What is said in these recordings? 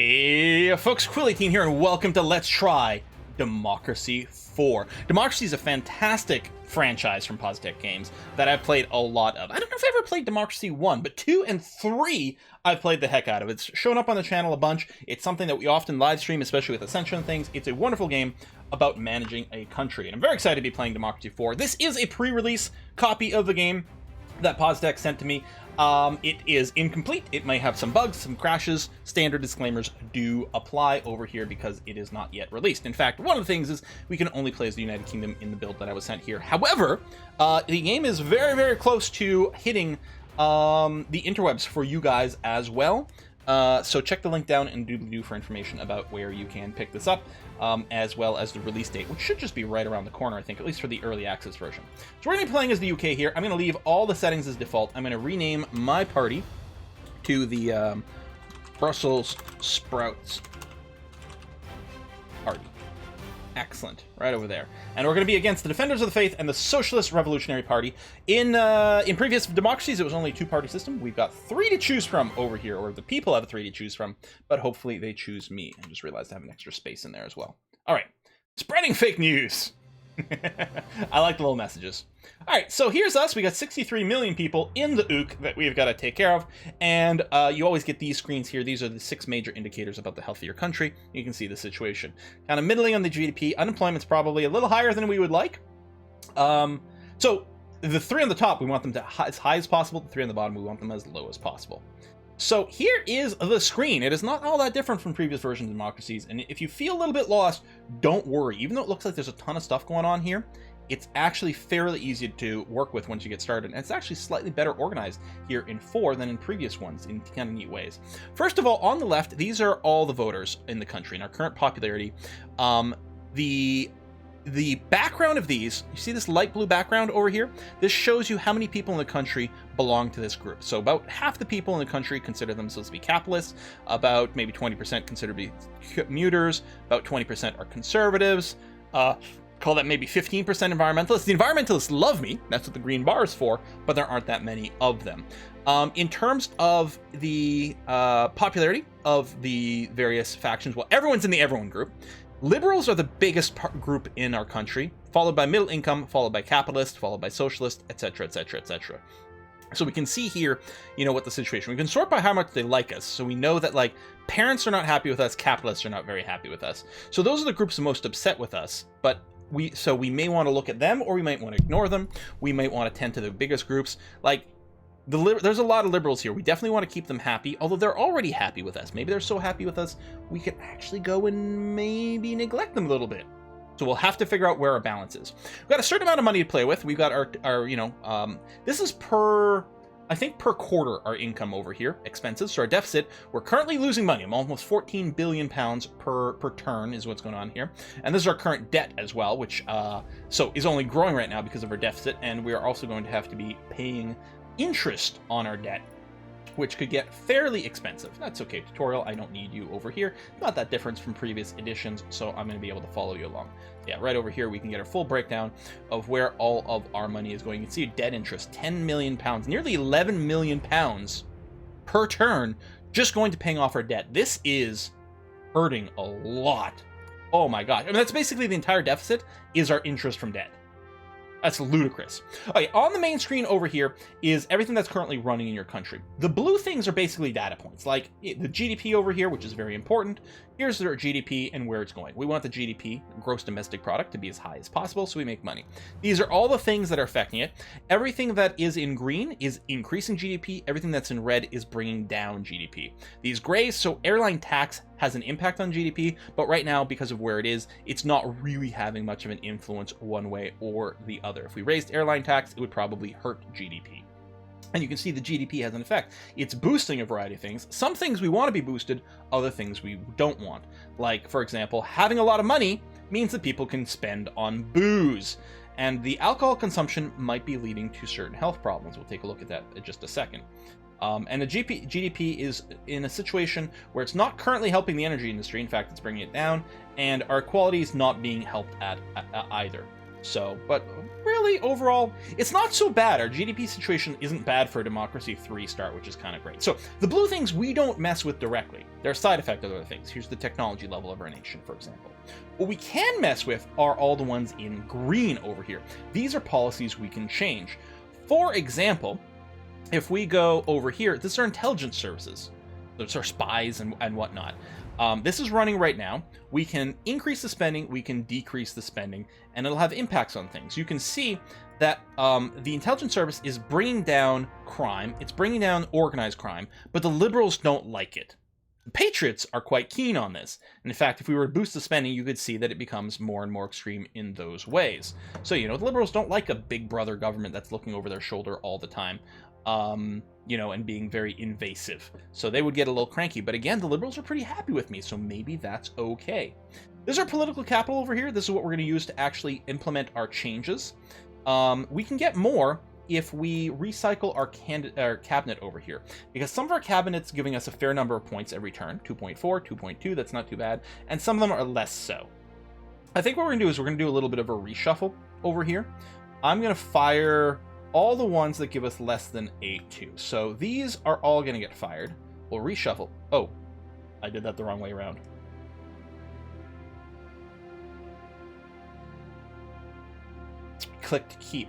Hey folks, Quilly18 here, and welcome to Let's Try Democracy 4. Democracy is a fantastic franchise from Positech Games that I've played a lot of. I don't know if I ever played Democracy 1, but 2 and 3 I've played the heck out of. It's shown up on the channel a bunch. It's something that we often live stream, especially with Ascension and things. It's a wonderful game about managing a country, and I'm very excited to be playing Democracy 4. This is a pre-release copy of the game that Positech sent to me. It is incomplete. It may have some bugs, some crashes. Standard disclaimers do apply over here because it is not yet released. In fact, one of the things is we can only play as the United Kingdom in the build that I was sent here. However, the game is very, very close to hitting the interwebs for you guys as well. So check the link down and doodle-doo for information about where you can pick this up, as well as the release date, which should just be right around the corner, I think, at least for the early access version. So we're going to be playing as the UK here. I'm going to leave all the settings as default. I'm going to rename my party to the Brussels Sprouts Party. Excellent, right over there. And we're going to be against the Defenders of the Faith and the Socialist Revolutionary Party. In previous democracies, it was only a two-party system. We've got 3 to choose from over here, or the people have 3 to choose from, but hopefully they choose me. I just realized I have an extra space in there as well. All right, spreading fake news. I like the little messages. All right, so here's us. We got 63 million people in the Ook that we've got to take care of, and you always get these screens here. These are the 6 major indicators about the health of your country. You can see the situation. Kind of middling on the GDP. Unemployment's probably a little higher than we would like. So the 3 on the top, we want them to as high as possible. The 3 on the bottom, we want them as low as possible. So here is the screen. It is not all that different from previous versions of democracies, and if you feel a little bit lost, don't worry. Even though it looks like there's a ton of stuff going on here, it's actually fairly easy to work with once you get started, and it's actually slightly better organized here in 4 than in previous ones in kind of neat ways. First of all, on the left, these are all the voters in the country and our current popularity. The background of these, you see this light blue background over here? This shows you how many people in the country belong to this group. So about half the people in the country consider themselves to be capitalists, about maybe 20% consider to be commuters, about 20% are conservatives, call that maybe 15% environmentalists. The environmentalists love me, that's what the green bar is for, but there aren't that many of them. In terms of the popularity of the various factions, well, everyone's in the everyone group. Liberals are the biggest group in our country, followed by middle income, followed by capitalist, followed by socialist, etc., etc., etc. So we can see here, you know, what the situation. We can sort by how much they like us. So we know that, like, parents are not happy with us, capitalists are not very happy with us. So those are the groups most upset with us, but we may want to look at them, or we might want to ignore them. We might want to tend to the biggest groups. Like, there's a lot of liberals here. We definitely want to keep them happy, although they're already happy with us. Maybe they're so happy with us, we could actually go and maybe neglect them a little bit. So we'll have to figure out where our balance is. We've got a certain amount of money to play with. We've got our you know, this is per quarter our income over here, expenses. So our deficit, we're currently losing money. I'm almost 14 billion pounds per turn is what's going on here. And this is our current debt as well, which so is only growing right now because of our deficit. And we are also going to have to be paying interest on our debt, which could get fairly expensive. That's okay, tutorial, I don't need you over here. Not that difference from previous editions, so I'm going to be able to follow you along. Yeah, right over here we can get a full breakdown of where all of our money is going. You can see debt interest, 10 million pounds, nearly 11 million pounds per turn, just going to paying off our debt. This is hurting a lot. Oh my gosh. I mean, that's basically the entire deficit is our interest from debt. That's ludicrous. Okay, on the main screen over here is everything that's currently running in your country. The blue things are basically data points, like the GDP over here, which is very important. Here's their GDP and where it's going. We want the GDP, gross domestic product, to be as high as possible so we make money. These are all the things that are affecting it. Everything that is in green is increasing GDP. Everything that's in red is bringing down GDP. These grays, so airline tax has an impact on GDP, but right now, because of where it is, it's not really having much of an influence one way or the other. If we raised airline tax, it would probably hurt GDP. And you can see the GDP has an effect. It's boosting a variety of things. Some things we want to be boosted, other things we don't want. Like, for example, having a lot of money means that people can spend on booze. And the alcohol consumption might be leading to certain health problems. We'll take a look at that in just a second. And the GDP is in a situation where it's not currently helping the energy industry. In fact, it's bringing it down, and our equality is not being helped at either. So, but really, overall, it's not so bad. Our GDP situation isn't bad for a Democracy 3 start, which is kind of great. So, the blue things we don't mess with directly. They're a side effect of other things. Here's the technology level of our nation, for example. What we can mess with are all the ones in green over here. These are policies we can change. For example, if we go over here, this are intelligence services. Those are spies and whatnot. This is running right now. We can increase the spending, we can decrease the spending, and it'll have impacts on things. You can see that the intelligence service is bringing down crime, it's bringing down organized crime, but the liberals don't like it. The patriots are quite keen on this. And in fact, if we were to boost the spending, you could see that it becomes more and more extreme in those ways. So, the liberals don't like a big brother government that's looking over their shoulder all the time. And being very invasive. So they would get a little cranky. But again, the liberals are pretty happy with me, so maybe that's okay. This is our political capital over here. This is what we're going to use to actually implement our changes. We can get more if we recycle our cabinet over here, because some of our cabinets giving us a fair number of points every turn. 2.4, 2.2, that's not too bad. And some of them are less so. I think what we're going to do is we're going to do a little bit of a reshuffle over here. I'm going to fire all the ones that give us less than a 2. So these are all going to get fired. We'll reshuffle. Oh, I did that the wrong way around. Click to keep.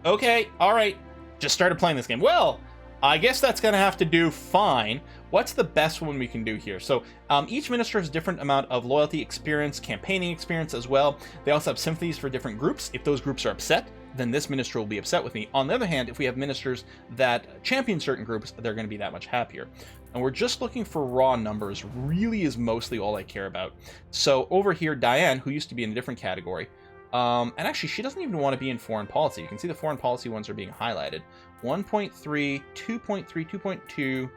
Okay, all right. Just started playing this game. Well, I guess that's going to have to do fine. What's the best one we can do here? So each minister has a different amount of loyalty experience, campaigning experience as well. They also have sympathies for different groups. If those groups are upset, then this minister will be upset with me. On the other hand, if we have ministers that champion certain groups, they're going to be that much happier. And we're just looking for raw numbers, really is mostly all I care about. So over here, Diane, who used to be in a different category, and actually she doesn't even want to be in foreign policy. You can see the foreign policy ones are being highlighted. 1.3, 2.3, 2.2.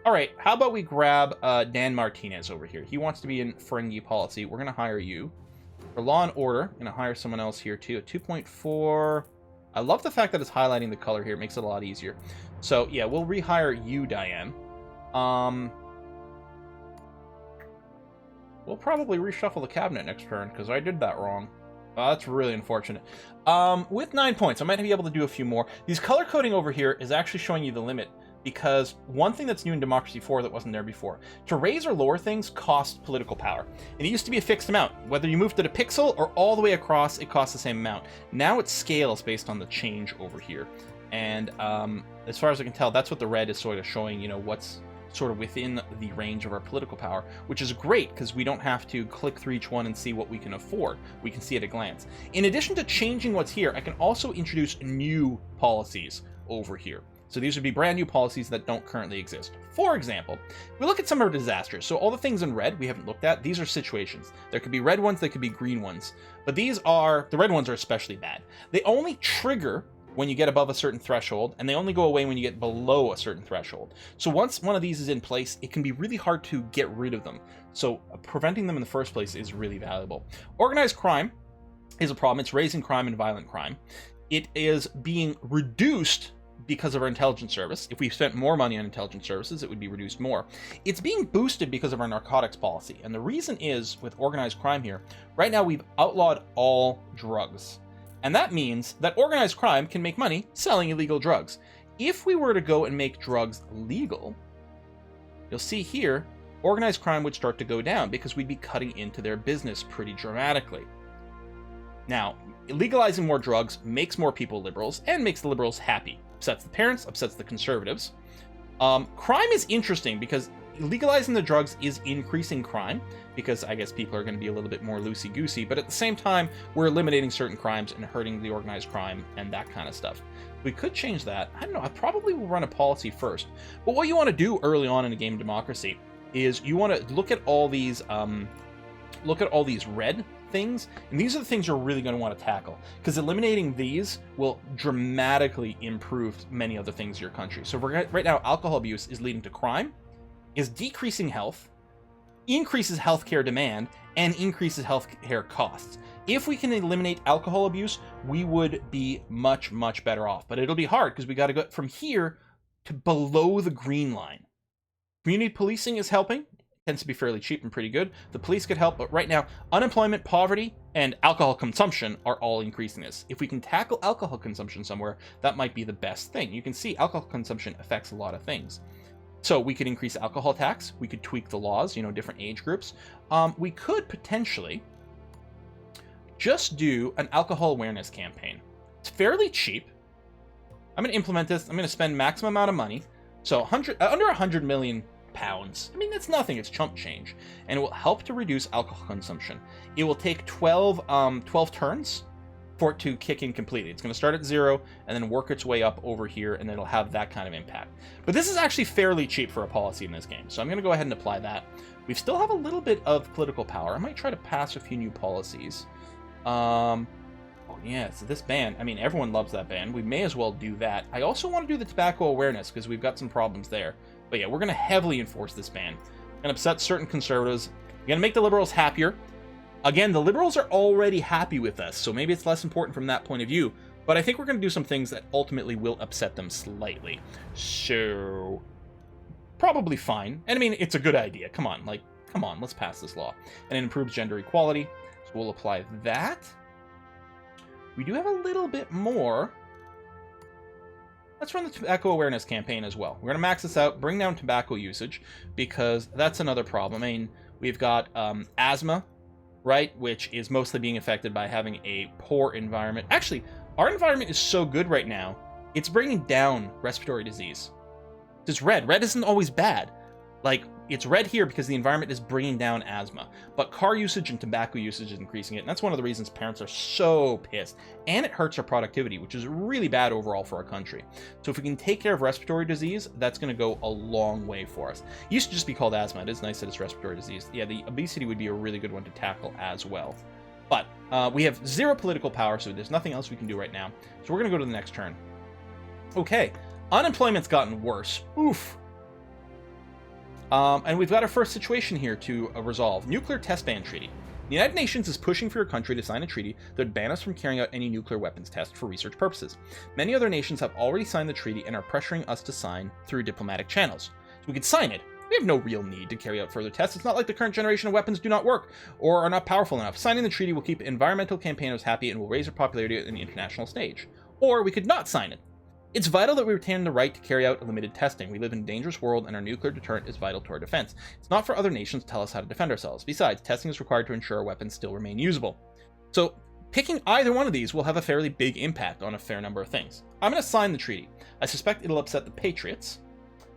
All right, how about we grab Dan Martinez over here? He wants to be in Ferengi policy. We're going to hire you. For law and order, I'm going to hire someone else here too. 2.4. I love the fact that it's highlighting the color here. It makes it a lot easier. So yeah, we'll rehire you, Diane. We'll probably reshuffle the cabinet next turn because I did that wrong. That's really unfortunate. With 9 points, I might be able to do a few more. These color coding over here is actually showing you the limit, because one thing that's new in Democracy 4 that wasn't there before, to raise or lower things costs political power. And it used to be a fixed amount. Whether you moved it a pixel or all the way across, it costs the same amount. Now it scales based on the change over here. And as far as I can tell, that's what the red is sort of showing, what's sort of within the range of our political power, which is great because we don't have to click through each one and see what we can afford. We can see at a glance. In addition to changing what's here, I can also introduce new policies over here. So these would be brand new policies that don't currently exist. For example, we look at some of our disasters. So all the things in red we haven't looked at, these are situations. There could be red ones, there could be green ones. But the red ones are especially bad. They only trigger when you get above a certain threshold, and they only go away when you get below a certain threshold. So once one of these is in place, it can be really hard to get rid of them. So preventing them in the first place is really valuable. Organized crime is a problem. It's raising crime and violent crime. It is being reduced because of our intelligence service. If we spent more money on intelligence services, it would be reduced more. It's being boosted because of our narcotics policy. And the reason is, with organized crime here, right now we've outlawed all drugs. And that means that organized crime can make money selling illegal drugs. If we were to go and make drugs legal, you'll see here, organized crime would start to go down because we'd be cutting into their business pretty dramatically. Now, legalizing more drugs makes more people liberals and makes the liberals happy. Upsets the parents, upsets the conservatives. Crime is interesting because legalizing the drugs is increasing crime, because I guess people are going to be a little bit more loosey-goosey, but at the same time, we're eliminating certain crimes and hurting the organized crime and that kind of stuff. We could change that. I don't know, I probably will run a policy first. But what you want to do early on in a game of democracy is you want to look at all these red things, and these are the things you're really going to want to tackle, because eliminating these will dramatically improve many other things in your country. So right now, alcohol abuse is leading to crime, is decreasing health, increases healthcare demand, and increases healthcare costs. If we can eliminate alcohol abuse, we would be much, much better off. But it'll be hard because we got to go from here to below the green line. Community policing is helping. tends to be fairly cheap and pretty good. The police could help, but right now, unemployment, poverty, and alcohol consumption are all increasing this. If we can tackle alcohol consumption somewhere, that might be the best thing. You can see alcohol consumption affects a lot of things. So we could increase alcohol tax. We could tweak the laws, different age groups. We could potentially just do an alcohol awareness campaign. It's fairly cheap. I'm going to implement this. I'm going to spend maximum amount of money. So under 100 million pounds. I mean, that's nothing. It's chump change. And it will help to reduce alcohol consumption. It will take 12 turns for it to kick in completely. It's going to start at 0 and then work its way up over here, and it'll have that kind of impact. But this is actually fairly cheap for a policy in this game. So I'm going to go ahead and apply that. We still have a little bit of political power. I might try to pass a few new policies. Oh yeah, so this ban, I mean, everyone loves that ban. We may as well do that. I also want to do the tobacco awareness because we've got some problems there. But yeah, we're going to heavily enforce this ban. Going to upset certain conservatives. Going to make the liberals happier. Again, the liberals are already happy with us, so maybe it's less important from that point of view. But I think we're going to do some things that ultimately will upset them slightly. So, probably fine. And I mean, it's a good idea. Come on, let's pass this law. And it improves gender equality. So we'll apply that. We do have a little bit more. Let's run the tobacco awareness campaign as well. We're going to max this out, bring down tobacco usage, because that's another problem. I mean, we've got asthma, right, which is mostly being affected by having a poor environment. Actually, our environment is so good right now, it's bringing down respiratory disease. It's red. Red isn't always bad. Like, it's red here because the environment is bringing down asthma. But car usage and tobacco usage is increasing it, and that's one of the reasons parents are so pissed. And it hurts our productivity, which is really bad overall for our country. So if we can take care of respiratory disease, that's going to go a long way for us. It used to just be called asthma. It is nice that it's respiratory disease. Yeah, the obesity would be a really good one to tackle as well. But we have 0 political power, so there's nothing else we can do right now. So we're going to go to the next turn. Okay, unemployment's gotten worse. Oof. And we've got our first situation here to resolve. Nuclear test ban treaty. The United Nations is pushing for your country to sign a treaty that would ban us from carrying out any nuclear weapons tests for research purposes. Many other nations have already signed the treaty and are pressuring us to sign through diplomatic channels. So we could sign it. We have no real need to carry out further tests. It's not like the current generation of weapons do not work or are not powerful enough. Signing the treaty will keep environmental campaigners happy and will raise their popularity in the international stage. Or we could not sign it. It's vital that we retain the right to carry out limited testing. We live in a dangerous world, and our nuclear deterrent is vital to our defense. It's not for other nations to tell us how to defend ourselves. Besides, testing is required to ensure our weapons still remain usable. So, picking either one of these will have a fairly big impact on a fair number of things. I'm going to sign the treaty. I suspect it'll upset the patriots.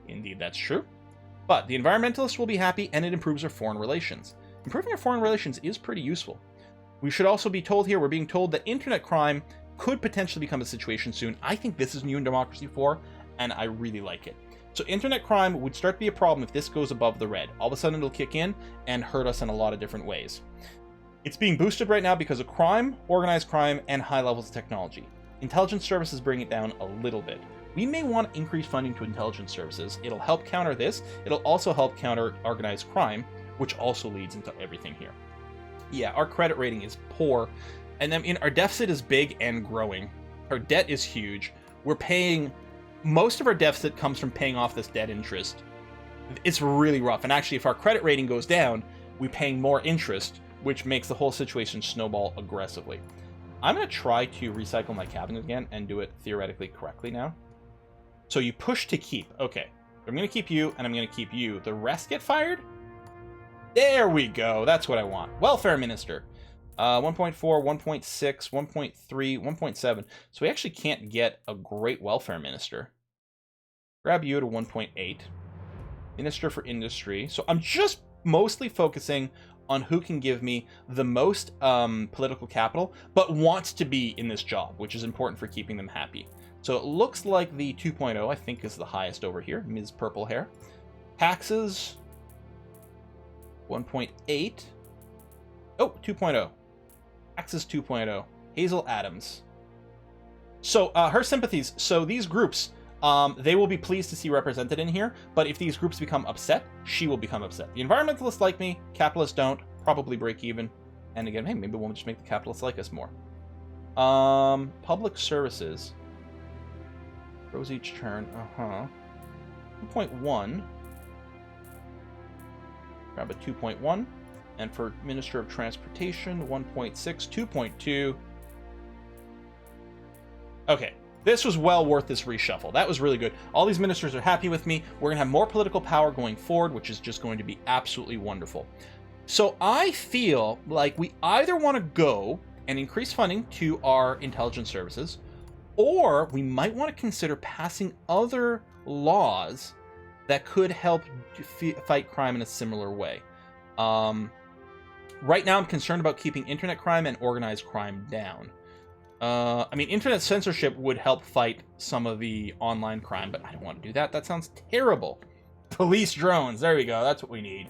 Indeed, that's true. But the environmentalists will be happy, and it improves our foreign relations. Improving our foreign relations is pretty useful. We should also be told here, we're being told that internet crime could potentially become a situation soon. I think this is new in Democracy 4, and I really like it. So internet crime would start to be a problem if this goes above the red. All of a sudden it'll kick in and hurt us in a lot of different ways. It's being boosted right now because of crime, organized crime, and high levels of technology. Intelligence services bring it down a little bit. We may want to increase funding to intelligence services. It'll help counter this. It'll also help counter organized crime, which also leads into everything here. Yeah, our credit rating is poor. And then our deficit is big and growing. Our debt is huge. We're paying, most of our deficit comes from paying off this debt interest. It's really rough. And actually, if our credit rating goes down, we're paying more interest, which makes the whole situation snowball aggressively. I'm going to try to recycle my cabinet again and do it theoretically correctly now. So you push to keep. Okay. I'm going to keep you, and I'm going to keep you. The rest get fired? There we go. That's what I want. Welfare Minister. 1.4, 1.6, 1.3, 1.7. So we actually can't get a great welfare minister. Grab you to 1.8. Minister for Industry. So I'm just mostly focusing on who can give me the most political capital, but wants to be in this job, which is important for keeping them happy. So it looks like the 2.0, I think, is the highest over here. Ms. Purple Hair. Taxes. 1.8. Oh, 2.0. Taxes 2.0. Hazel Adams. So her sympathies. So these groups, they will be pleased to see represented in here. But if these groups become upset, she will become upset. The environmentalists like me. Capitalists don't. Probably break even. And again, hey, maybe we'll just make the capitalists like us more. Public services. Grows each turn. 2.1. grab a 2.1. And for Minister of Transportation, 1.6, 2.2. Okay, this was well worth this reshuffle. That was really good. All these ministers are happy with me. We're going to have more political power going forward, which is just going to be absolutely wonderful. So I feel like we either want to go and increase funding to our intelligence services, or we might want to consider passing other laws that could help fight crime in a similar way. Right now, I'm concerned about keeping internet crime and organized crime down. I mean, internet censorship would help fight some of the online crime, but I don't want to do that. That sounds terrible. Police drones. There we go. That's what we need.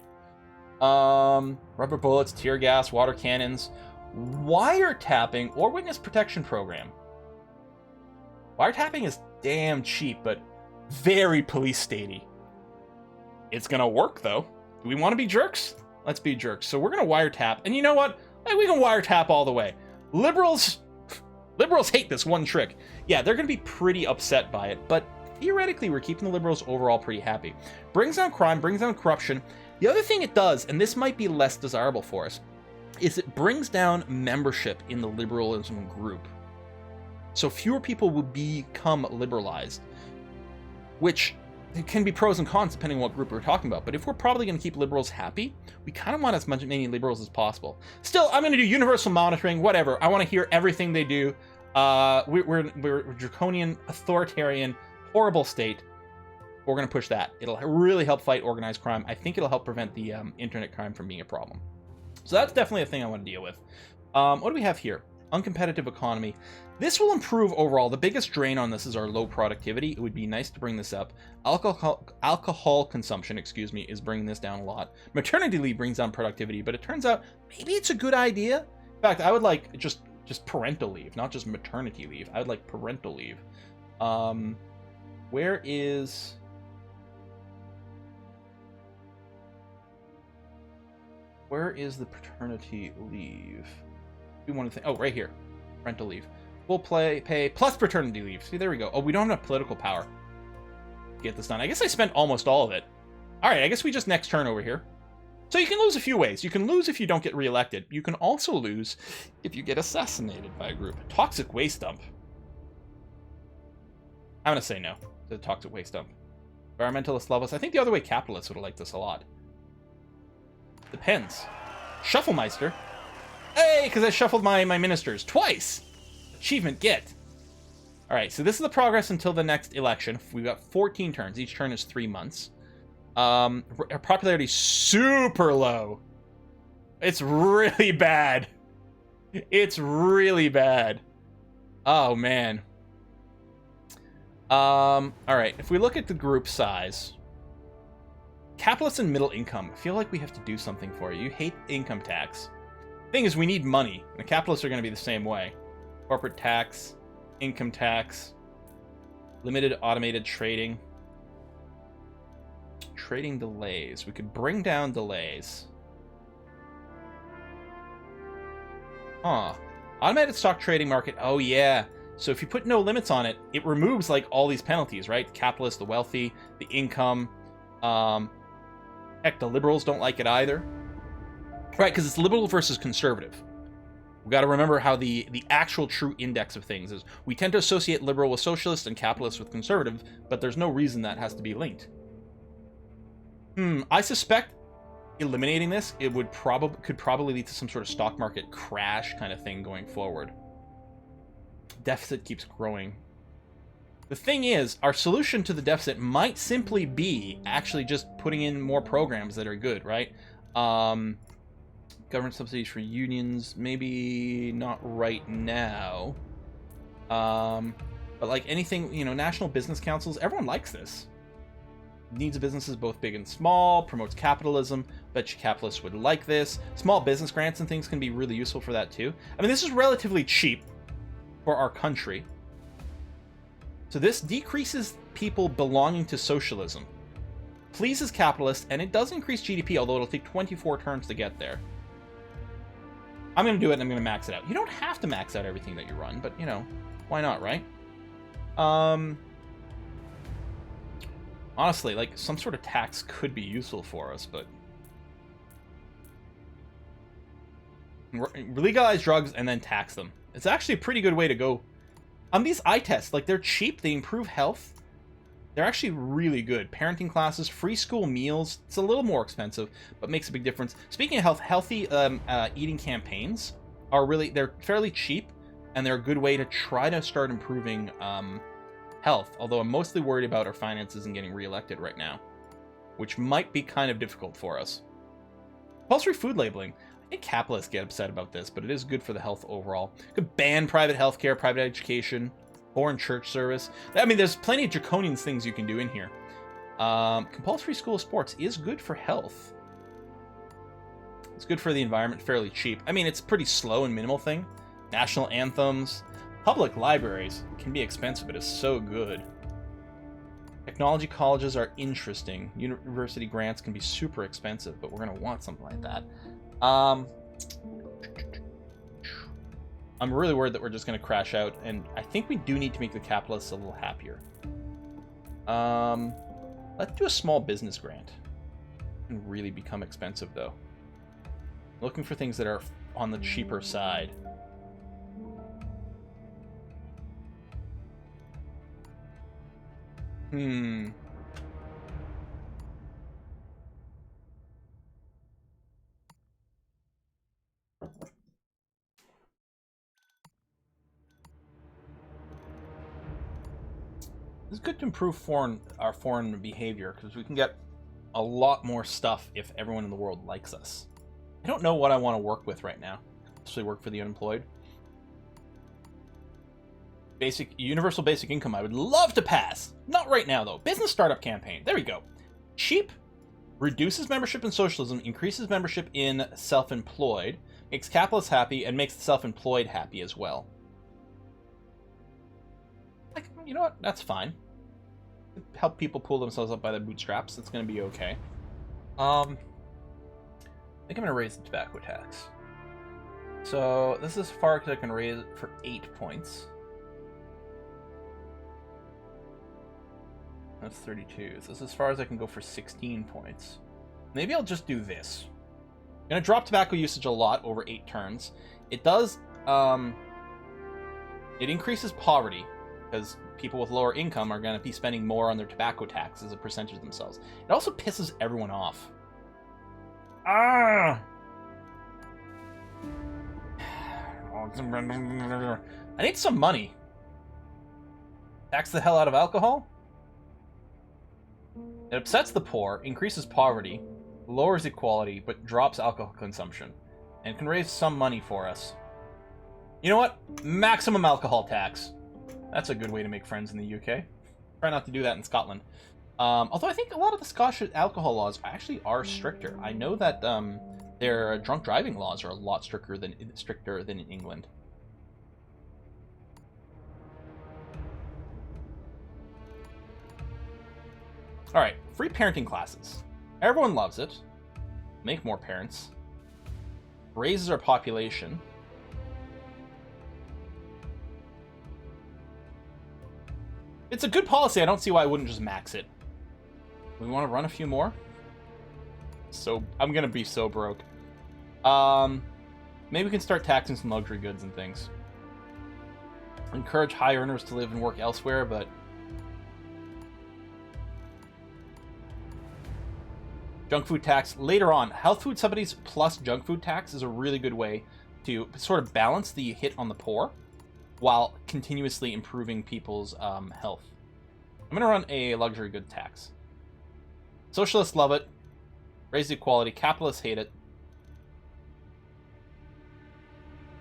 Rubber bullets, tear gas, water cannons, wiretapping, or witness protection program. Wiretapping is damn cheap, but very police statey. It's gonna work, though. Do we want to be jerks? Let's be jerks. So we're gonna wiretap, and you know what? We can wiretap all the way. Liberals hate this one trick. Yeah, they're gonna be pretty upset by it, but theoretically, we're keeping the liberals overall pretty happy. Brings down crime, brings down corruption. The other thing it does, and this might be less desirable for us, is it brings down membership in the liberalism group. So fewer people will become liberalized, which can be pros and cons depending on what group we're talking about. But if we're probably going to keep liberals happy, we kind of want as many liberals as possible. Still, I'm going to do universal monitoring, whatever. I want to hear everything they do. We're a draconian, authoritarian, horrible state. We're going to push that. It'll really help fight organized crime. I think it'll help prevent the internet crime from being a problem. So that's definitely a thing I want to deal with. What do we have here? Uncompetitive economy. This will improve overall. The biggest drain on this is our low productivity. It would be nice to bring this up. Alcohol consumption, excuse me, is bringing this down a lot. Maternity leave brings down productivity, but it turns out maybe it's a good idea. In fact, I would like just parental leave, not just maternity leave. I would like parental leave. Where is the paternity leave? We want to think. Oh, right here. Parental leave. Full pay plus paternity leave. See, there we go. Oh, we don't have enough political power to get this done. I guess I spent almost all of it. All right, I guess we just next turn over here. So you can lose a few ways. You can lose if you don't get reelected. You can also lose if you get assassinated by a group. Toxic waste dump. I'm going to say no to the toxic waste dump. Environmentalist love us. I think the other way capitalists would have liked this a lot. Depends. Shufflemeister. Hey, because I shuffled my ministers twice. Achievement get. All right, so this is the progress until the next election. We've got 14 turns. Each turn is 3 months. Our popularity is super low. It's really bad. It's really bad. Oh, man. All right, if we look at the group size, capitalists and middle income, I feel like we have to do something for you. You hate income tax. Thing is, we need money. The capitalists are going to be the same way. Corporate tax, income tax, limited automated trading. Trading delays. We could bring down delays. Huh. Automated stock trading market. Oh, yeah. So if you put no limits on it, it removes, like, all these penalties, right? Capitalists, the wealthy, the income. Heck, the liberals don't like it either. Right, because it's liberal versus conservative. We've got to remember how the actual true index of things is. We tend to associate liberal with socialist and capitalist with conservative, but there's no reason that has to be linked. I suspect eliminating this, it could probably lead to some sort of stock market crash kind of thing going forward. Deficit keeps growing. The thing is, our solution to the deficit might simply be actually just putting in more programs that are good, right? Government subsidies for unions, maybe not right now. But like anything, you know, national business councils, everyone likes this. Needs of businesses both big and small, promotes capitalism. Bet you capitalists would like this. Small business grants and things can be really useful for that too. I mean, this is relatively cheap for our country. So this decreases people belonging to socialism. Pleases capitalists, and it does increase GDP, although it'll take 24 turns to get there. I'm going to do it, and I'm going to max it out. You don't have to max out everything that you run, but, you know, why not, right? Honestly, like, some sort of tax could be useful for us, but Legalize drugs and then tax them. It's actually a pretty good way to go. These eye tests, like, they're cheap, they improve health. They're actually really good. Parenting classes, free school meals. It's a little more expensive, but makes a big difference. Speaking of health, healthy eating campaigns are they're fairly cheap, and they're a good way to try to start improving health. Although I'm mostly worried about our finances and getting reelected right now, which might be kind of difficult for us. Compulsory food labeling. I think capitalists get upset about this, but it is good for the health overall. Could ban private healthcare, private education, foreign church service. I mean, there's plenty of draconian things you can do in here. Compulsory school sports is good for health. It's good for the environment, fairly cheap. I mean, it's a pretty slow and minimal thing. National anthems. Public libraries can be expensive, but it's so good. Technology colleges are interesting. University grants can be super expensive, but we're going to want something like that. I'm really worried that we're just going to crash out, and I think we do need to make the capitalists a little happier. Let's do a small business grant. It can really become expensive, though. Looking for things that are on the cheaper side. It's good to improve our foreign behavior, because we can get a lot more stuff if everyone in the world likes us. I don't know what I want to work with right now. Especially work for the unemployed. Universal basic income, I would love to pass. Not right now, though. Business startup campaign. There we go. Cheap. Reduces membership in socialism. Increases membership in self-employed. Makes capitalists happy, and makes the self-employed happy as well. Like, you know what? That's fine. Help people pull themselves up by their bootstraps. That's going to be okay. I think I'm going to raise the tobacco tax. So this is as far as I can raise it for 8 points. That's 32. So this is as far as I can go for 16 points. Maybe I'll just do this. I'm going to drop tobacco usage a lot over 8 turns. It does... it increases poverty, because people with lower income are going to be spending more on their tobacco tax as a percentage of themselves. It also pisses everyone off. I need some money. Tax the hell out of alcohol? It upsets the poor, increases poverty, lowers equality, but drops alcohol consumption, and can raise some money for us. You know what? Maximum alcohol tax. That's a good way to make friends in the UK. Try not to do that in Scotland. Although I think a lot of the Scottish alcohol laws actually are stricter. I know that their drunk driving laws are a lot stricter than in England. Alright, free parenting classes. Everyone loves it. Make more parents. Raises our population. It's a good policy. I don't see why I wouldn't just max it. We want to run a few more? So, I'm gonna be so broke. Maybe we can start taxing some luxury goods and things. Encourage high earners to live and work elsewhere, but... Junk food tax later on. Health food subsidies plus junk food tax is a really good way to sort of balance the hit on the poor while continuously improving people's health. I'm going to run a luxury good tax. Socialists love it. Raise equality. Capitalists hate it.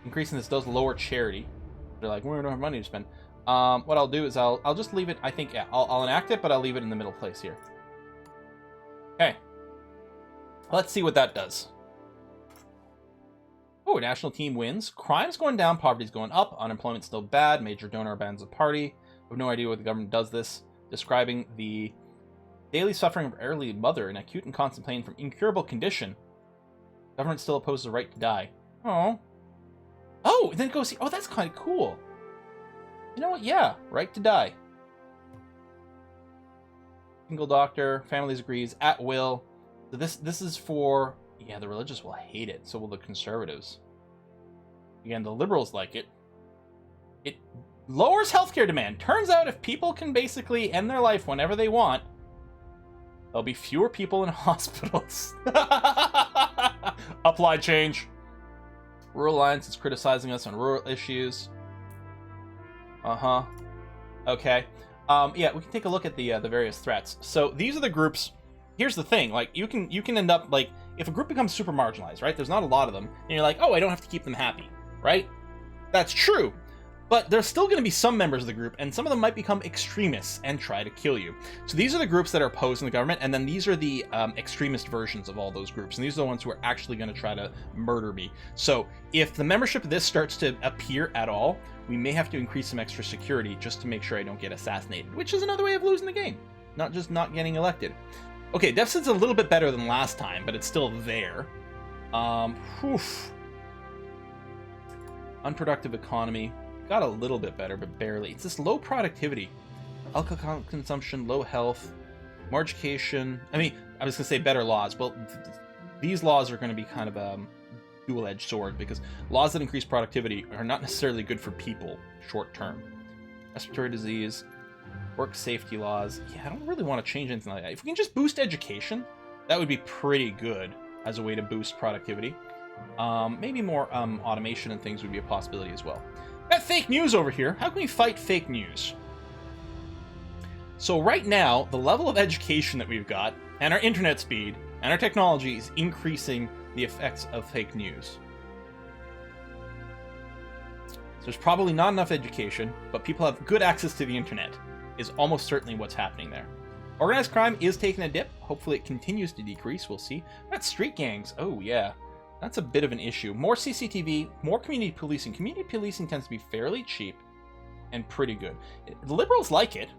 Increasing this does lower charity. They're like, we don't have money to spend. What I'll do is I'll just leave it. I think, yeah, I'll enact it, but I'll leave it in the middle place here. Okay. Let's see what that does. Oh, national team wins. Crime's going down, poverty's going up, unemployment's still bad, major donor bans the party. I have no idea why the government does this. Describing the daily suffering of elderly mother in acute and constant pain from incurable condition. Government still opposes the right to die. Oh. Oh, and then go see. Oh, that's kind of cool. You know what? Yeah, right to die. Single doctor, families agrees, at will. So this is for, yeah, the religious will hate it. So will the conservatives. Again, the liberals like it. It lowers healthcare demand. Turns out if people can basically end their life whenever they want, there'll be fewer people in hospitals. Apply change. Rural Alliance is criticizing us on rural issues. Okay. Yeah, we can take a look at the various threats. So these are the groups. Here's the thing, like you can end up like if a group becomes super marginalized, right? There's not a lot of them, and you're like, oh, I don't have to keep them happy, right? That's true. But there's still going to be some members of the group, and some of them might become extremists and try to kill you. So these are the groups that are opposing the government, and then these are the extremist versions of all those groups. And these are the ones who are actually going to try to murder me. So if the membership of this starts to appear at all, we may have to increase some extra security just to make sure I don't get assassinated, which is another way of losing the game, not just not getting elected. Okay, deficit's a little bit better than last time, but it's still there. Unproductive economy. Got a little bit better, but barely. It's this low productivity. Alcohol consumption, low health, more education. I mean, I was going to say better laws. Well, these laws are going to be kind of a dual-edged sword, because laws that increase productivity are not necessarily good for people short term. Respiratory disease, work safety laws. Yeah, I don't really want to change anything like that. If we can just boost education, that would be pretty good as a way to boost productivity. Maybe more automation and things would be a possibility as well. Got fake news over here. How can we fight fake news? So right now, the level of education that we've got, and our internet speed, and our technology is increasing the effects of fake news. So there's probably not enough education, but people have good access to the internet, is almost certainly what's happening there. Organized crime is taking a dip. Hopefully it continues to decrease. We'll see. Got street gangs. Oh, yeah. That's a bit of an issue. More CCTV, more community policing. Community policing tends to be fairly cheap and pretty good. The liberals like it.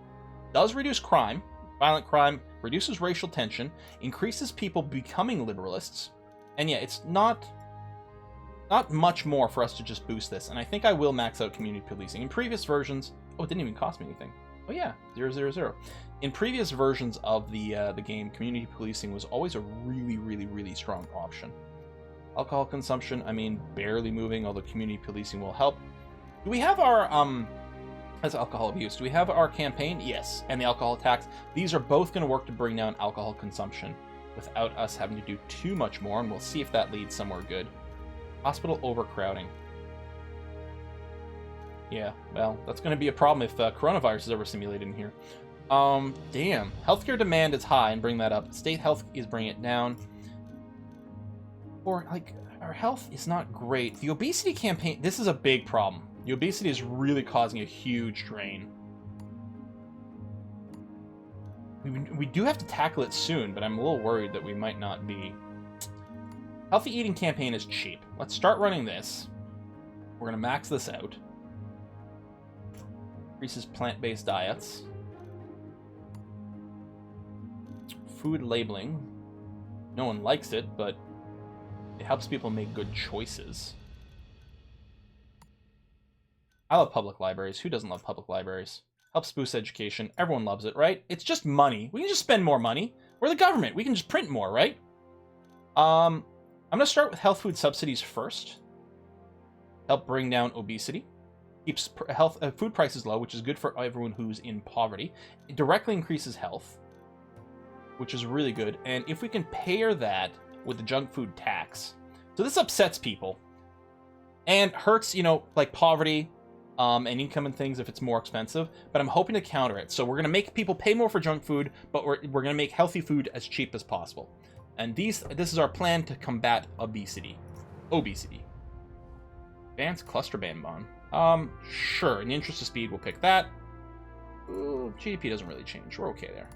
Does reduce crime, violent crime, reduces racial tension, increases people becoming liberalists. And yeah, it's not much more for us to just boost this. And I think I will max out community policing. In previous versions, oh, it didn't even cost me anything. Oh yeah, 000. In previous versions of the game, community policing was always a really, really, really strong option. Alcohol consumption, I mean, barely moving, although community policing will help. Do we have our, as alcohol abuse, do we have our campaign? Yes, and the alcohol tax. These are both going to work to bring down alcohol consumption without us having to do too much more, and we'll see if that leads somewhere good. Hospital overcrowding. Yeah, well, that's going to be a problem if coronavirus is ever simulated in here. Damn. Healthcare demand is high, and bring that up. State health is bringing it down. Or, like, our health is not great. The obesity campaign, this is a big problem. The obesity is really causing a huge drain. We do have to tackle it soon, but I'm a little worried that we might not be. Healthy eating campaign is cheap. Let's start running this. We're going to max this out. Increases plant-based diets. Food labeling. No one likes it, but it helps people make good choices. I love public libraries. Who doesn't love public libraries? Helps boost education. Everyone loves it, right? It's just money. We can just spend more money. We're the government. We can just print more, right? I'm going to start with health food subsidies first. Help bring down obesity. Keeps food prices low, which is good for everyone who's in poverty. It directly increases health, which is really good. And if we can pair that with the junk food tax. So this upsets people and hurts, you know, like poverty and income and things if it's more expensive, but I'm hoping to counter it. So we're going to make people pay more for junk food, but we're going to make healthy food as cheap as possible. And this is our plan to combat obesity. Advanced cluster ban bond. Sure, in the interest of speed, we'll pick that. Ooh, GDP doesn't really change. We're okay there.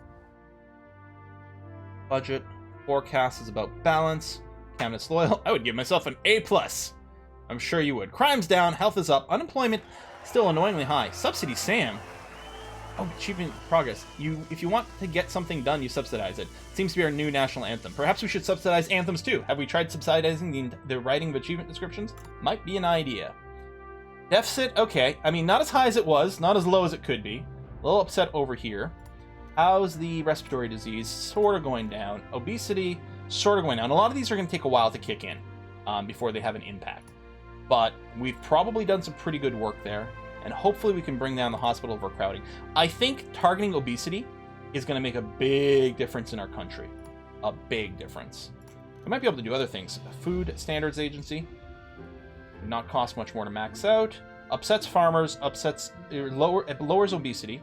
Budget. Forecast is about balance. Cabinet's loyal. I would give myself an A+. I'm sure you would. Crime's down. Health is up. Unemployment still annoyingly high. Subsidy Sam. Oh, achievement progress. If you want to get something done, you subsidize it. Seems to be our new national anthem. Perhaps we should subsidize anthems too. Have we tried subsidizing the writing of achievement descriptions? Might be an idea. Deficit, okay. I mean, not as high as it was. Not as low as it could be. A little upset over here. How's the respiratory disease? Sort of going down. Obesity, sort of going down. A lot of these are going to take a while to kick in before they have an impact. but we've probably done some pretty good work there, and hopefully we can bring down the hospital overcrowding. I think targeting obesity is going to make a big difference in our country. A big difference. We might be able to do other things. Food Standards Agency. Would not cost much more to max out. Upsets farmers, lowers obesity.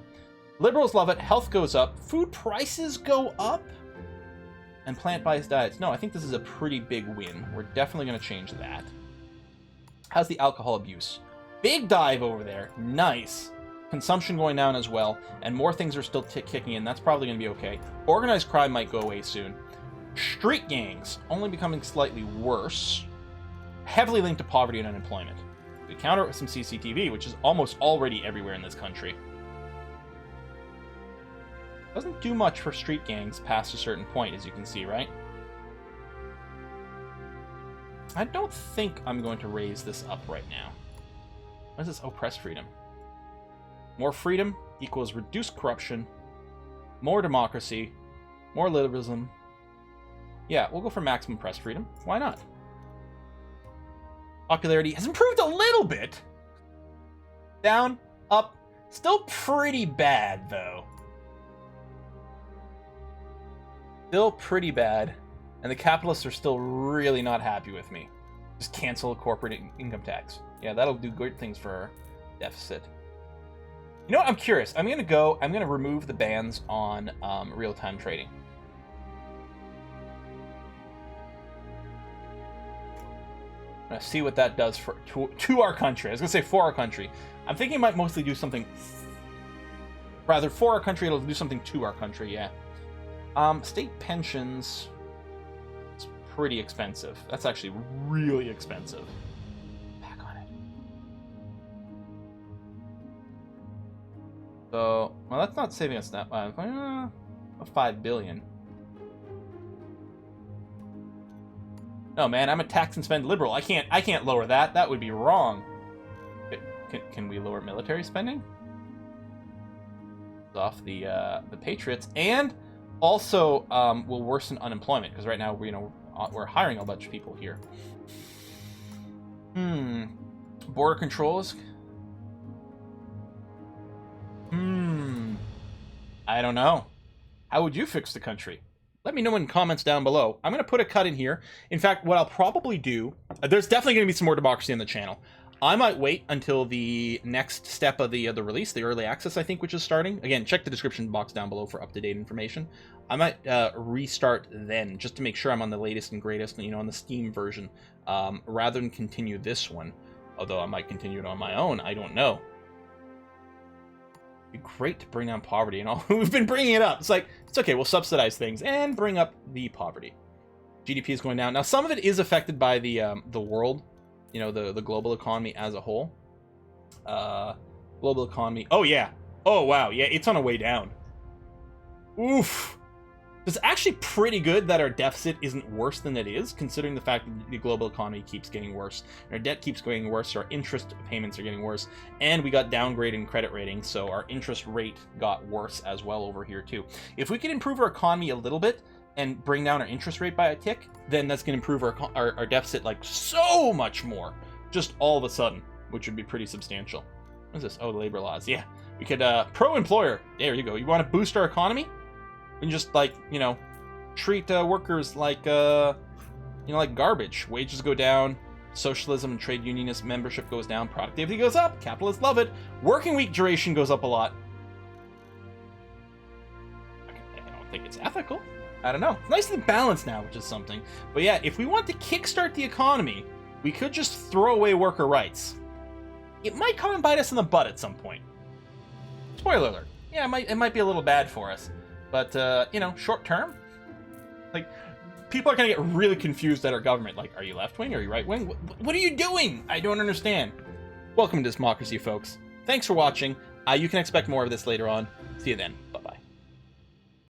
Liberals love it, health goes up, food prices go up, and plant-based diets. No, I think this is a pretty big win. We're definitely going to change that. How's the alcohol abuse? Big dive over there. Nice. Consumption going down as well, and more things are still kicking in. That's probably going to be okay. Organized crime might go away soon. Street gangs only becoming slightly worse. Heavily linked to poverty and unemployment. We counter it with some CCTV, which is almost already everywhere in this country. Doesn't do much for street gangs past a certain point, as you can see, right? I don't think I'm going to raise this up right now. What is this? Oh, press freedom. More freedom equals reduced corruption, more democracy, more liberalism. Yeah, we'll go for maximum press freedom. Why not? Popularity has improved a little bit. Down, up, still pretty bad, though. Still pretty bad, and the capitalists are still really not happy with me. Just cancel corporate income tax. Yeah, that'll do great things for our deficit. You know what? I'm curious. I'm gonna remove the bans on real-time trading. I'm gonna see what that does to our country. I was gonna say for our country. I'm thinking it might mostly do something. Rather, for our country, it'll do something to our country. Yeah. State pensions. It's pretty expensive. That's actually really expensive. Back on it. So, well, that's not saving us that much. 5 billion. No, man, I'm a tax and spend liberal. I can't lower that. That would be wrong. Can we lower military spending? Off the Patriots, and also will worsen unemployment, because right now we're hiring a bunch of people here. Border controls. I don't know. How would you fix the country? Let me know in comments down below. I'm going to put a cut in here. In fact, what I'll probably do, there's definitely going to be some more democracy on the channel. I might wait until the next step of the release, the early access, I think, which is starting. Again, check the description box down below for up-to-date information. I might restart then, just to make sure I'm on the latest and greatest, on the Steam version, rather than continue this one. Although I might continue it on my own, I don't know. It'd be great to bring down poverty and all. We've been bringing it up. It's like, it's okay, we'll subsidize things and bring up the poverty. GDP is going down. Now, some of it is affected by the world, the global economy as a whole. Global economy. Oh, yeah. Oh, wow. Yeah, it's on a way down. Oof. It's actually pretty good that our deficit isn't worse than it is, considering the fact that the global economy keeps getting worse. Our debt keeps getting worse, our interest payments are getting worse, and we got downgraded in credit ratings, so our interest rate got worse as well over here, too. If we could improve our economy a little bit, and bring down our interest rate by a tick, then that's going to improve our deficit like so much more, just all of a sudden, which would be pretty substantial. What is this? Oh, labor laws. Yeah, we could pro-employer. There you go. You want to boost our economy? We can just treat workers like like garbage. Wages go down, socialism and trade unionist membership goes down, productivity goes up, capitalists love it, working week duration goes up a lot. I don't think it's ethical. I don't know. It's nicely balanced now, which is something. But yeah, if we want to kickstart the economy, we could just throw away worker rights. It might come and bite us in the butt at some point. Spoiler alert. Yeah, it might be a little bad for us. But, short term, people are going to get really confused at our government. Like, are you left-wing? Are you right-wing? What are you doing? I don't understand. Welcome to Democracy, folks. Thanks for watching. You can expect more of this later on. See you then.